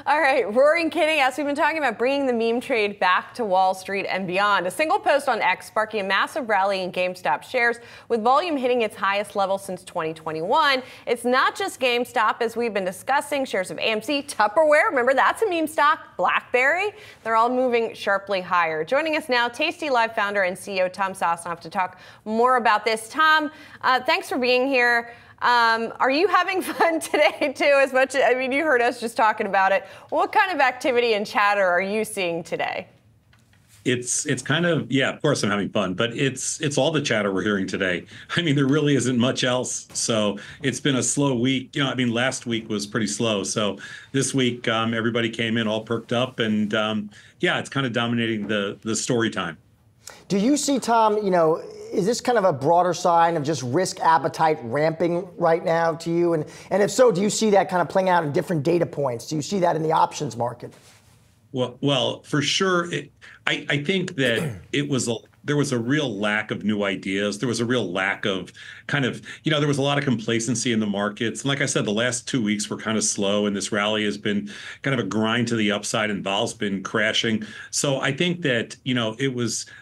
All right, roaring chaos. We've been talking about bringing the meme trade back to Wall Street and beyond. A single post on X sparking a massive rally in GameStop shares, with volume hitting its highest level since 2021. It's not just GameStop, as we've been discussing. Shares of AMC, Tupperware, remember that's a meme stock, BlackBerry, they're all moving sharply higher. Joining us now, Tasty Live founder and CEO Tom Sosnoff to talk more about this. Tom, thanks for being here. Are you having fun today, too, as much? I mean, you heard us just talking about it. What kind of activity and chatter are you seeing today? It's kind of, yeah, of course I'm having fun, but it's all the chatter we're hearing today. I mean, there really isn't much else. So it's been a slow week. I mean, last week was pretty slow. So this week, everybody came in all perked up and yeah, it's kind of dominating the story time. Do you see, Tom, is this kind of a broader sign of just risk appetite ramping right now to you? And if so, do you see that kind of playing out in different data points? Do you see that in the options market? Well, for sure. I think that there was a real lack of new ideas. There was a real lack of there was a lot of complacency in the markets. And like I said, the last 2 weeks were kind of slow, and this rally has been kind of a grind to the upside, and vol's been crashing. So I think that,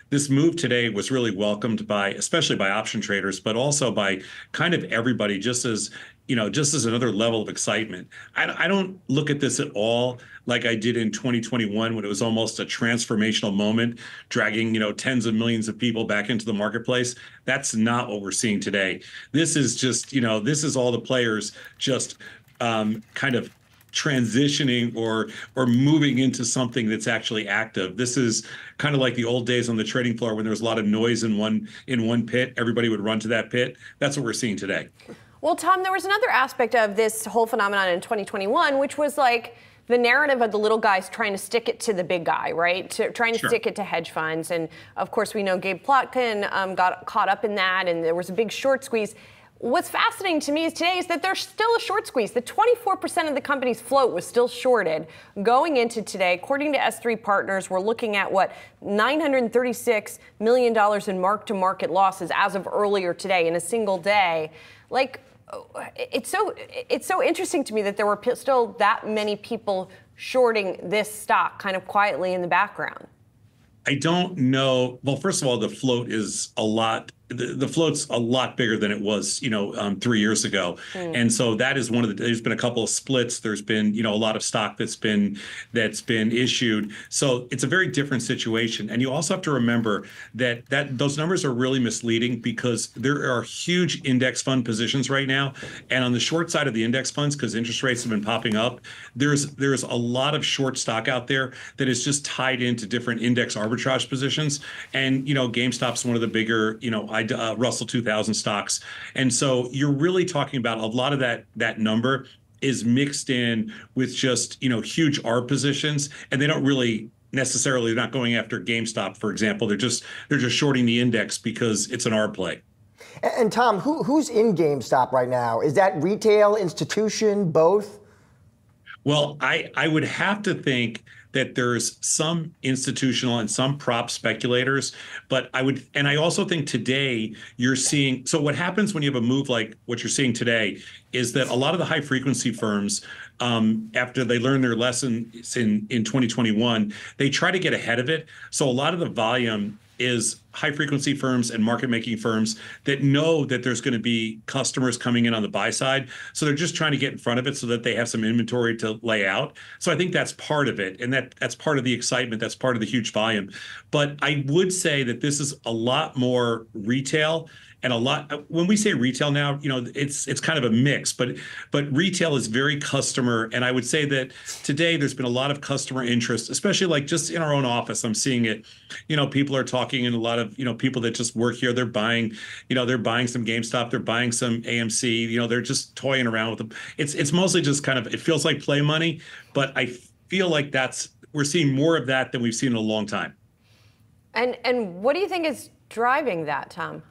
this move today was really welcomed especially by option traders, but also by kind of everybody, just as another level of excitement. I don't look at this at all like I did in 2021, when it was almost a transformational moment, dragging, tens of millions of people back into the marketplace. That's not what we're seeing today. This is just, this is all the players just kind of transitioning or moving into something that's actually active. This is kind of like the old days on the trading floor when there was a lot of noise in one pit. Everybody would run to that pit. That's what we're seeing today. Well, Tom, there was another aspect of this whole phenomenon in 2021, which was like the narrative of the little guys trying to stick it to the big guy, right? Trying to stick it to hedge funds. And of course, we know Gabe Plotkin got caught up in that, and there was a big short squeeze. What's fascinating to me today is that there's still a short squeeze. The 24% of the company's float was still shorted going into today. According to S3 Partners, we're looking at $936 million in mark-to-market losses as of earlier today in a single day. Like, it's so interesting to me that there were still that many people shorting this stock kind of quietly in the background. I don't know. Well, first of all, the float is the float's a lot bigger than it was, 3 years ago. And so that is there's been a couple of splits. There's been, a lot of stock that's been issued. So it's a very different situation. And you also have to remember that those numbers are really misleading, because there are huge index fund positions right now. And on the short side of the index funds, because interest rates have been popping up, there's a lot of short stock out there that is just tied into different index arbitrage positions. And, GameStop's one of the bigger, Russell 2000 stocks. And so you're really talking about a lot of that number is mixed in with just, huge ARB positions, and they don't really necessarily, they're not going after GameStop, for example. They're just shorting the index because it's an ARB play. And Tom, who's in GameStop right now? Is that retail, institution, both? Well, I would have to think that there's some institutional and some prop speculators, but I also think today you're seeing, so what happens when you have a move like what you're seeing today is that a lot of the high frequency firms, after they learn their lesson in 2021, they try to get ahead of it. So a lot of the volume is high frequency firms and market making firms that know that there's going to be customers coming in on the buy side. So they're just trying to get in front of it so that they have some inventory to lay out. So I think that's part of it. And that's part of the excitement. That's part of the huge volume. But I would say that this is a lot more retail. And when we say retail now, it's kind of a mix, but retail is very customer. And I would say that today there's been a lot of customer interest, especially like just in our own office. I'm seeing it, people are talking, and a lot of, people that just work here, they're buying some GameStop, they're buying some AMC, they're just toying around with them. It's mostly just kind of, it feels like play money, but I feel like we're seeing more of that than we've seen in a long time. And what do you think is driving that, Tom?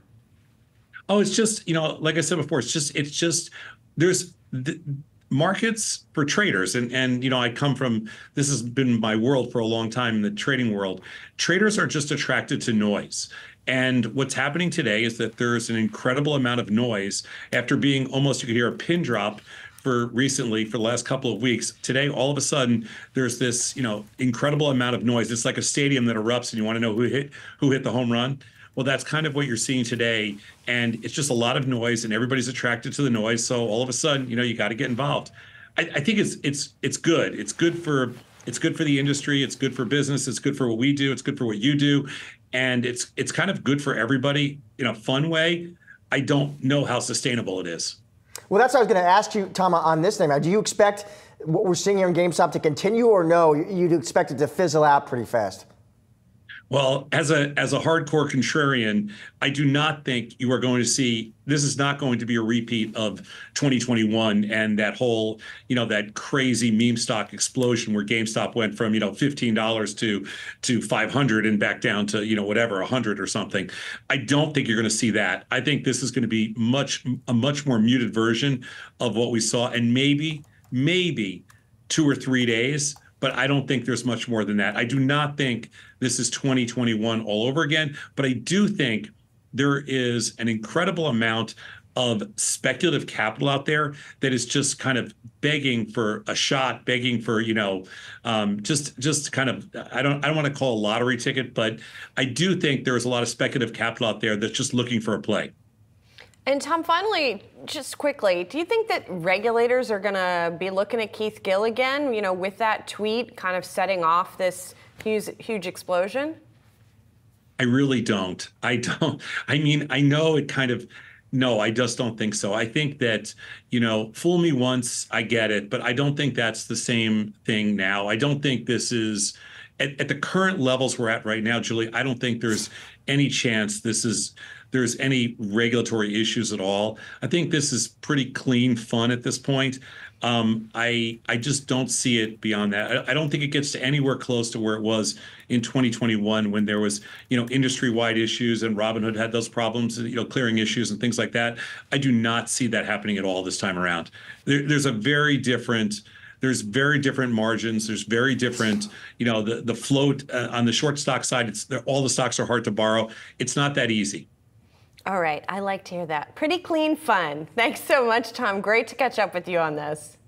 Oh, it's just, like I said before, it's just there's the markets for traders. And I come from, this has been my world for a long time in the trading world. Traders are just attracted to noise. And what's happening today is that there's an incredible amount of noise after being almost, you could hear a pin drop for recently, for the last couple of weeks. Today, all of a sudden, there's this, incredible amount of noise. It's like a stadium that erupts, and you want to know who hit the home run. Well, that's kind of what you're seeing today, and it's just a lot of noise, and everybody's attracted to the noise. So all of a sudden, you got to get involved. I think it's good. It's good for the industry. It's good for business. It's good for what we do. It's good for what you do, and it's kind of good for everybody in a fun way. I don't know how sustainable it is. Well, that's what I was going to ask you, Tom, on this thing. Do you expect what we're seeing here in GameStop to continue, or no, you'd expect it to fizzle out pretty fast? Well, as a hardcore contrarian, I do not think you are going to see, this is not going to be a repeat of 2021 and that whole, that crazy meme stock explosion where GameStop went from, $15 to 500 and back down to, whatever, 100 or something. I don't think you're going to see that. I think this is going to be a much more muted version of what we saw, and maybe 2 or 3 days. But I don't think there's much more than that. I do not think this is 2021 all over again, but I do think there is an incredible amount of speculative capital out there that is just kind of begging for a shot, begging for, just kind of, I don't want to call a lottery ticket, but I do think there's a lot of speculative capital out there that's just looking for a play. And Tom, finally, just quickly, do you think that regulators are going to be looking at Keith Gill again, with that tweet kind of setting off this huge explosion? I really don't. I don't. I mean, I know it kind of, no, I just don't think so. I think that, fool me once, I get it, but I don't think that's the same thing now. I don't think this is, at the current levels we're at right now, Julie, I don't think there's any chance there's any regulatory issues at all. I think this is pretty clean fun at this point. I just don't see it beyond that. I don't think it gets to anywhere close to where it was in 2021 when there was, industry-wide issues and Robinhood had those problems, clearing issues and things like that. I do not see that happening at all this time around. There's very different margins. There's very different, the float on the short stock side. All the stocks are hard to borrow. It's not that easy. All right, I like to hear that. Pretty clean fun. Thanks so much, Tom. Great to catch up with you on this.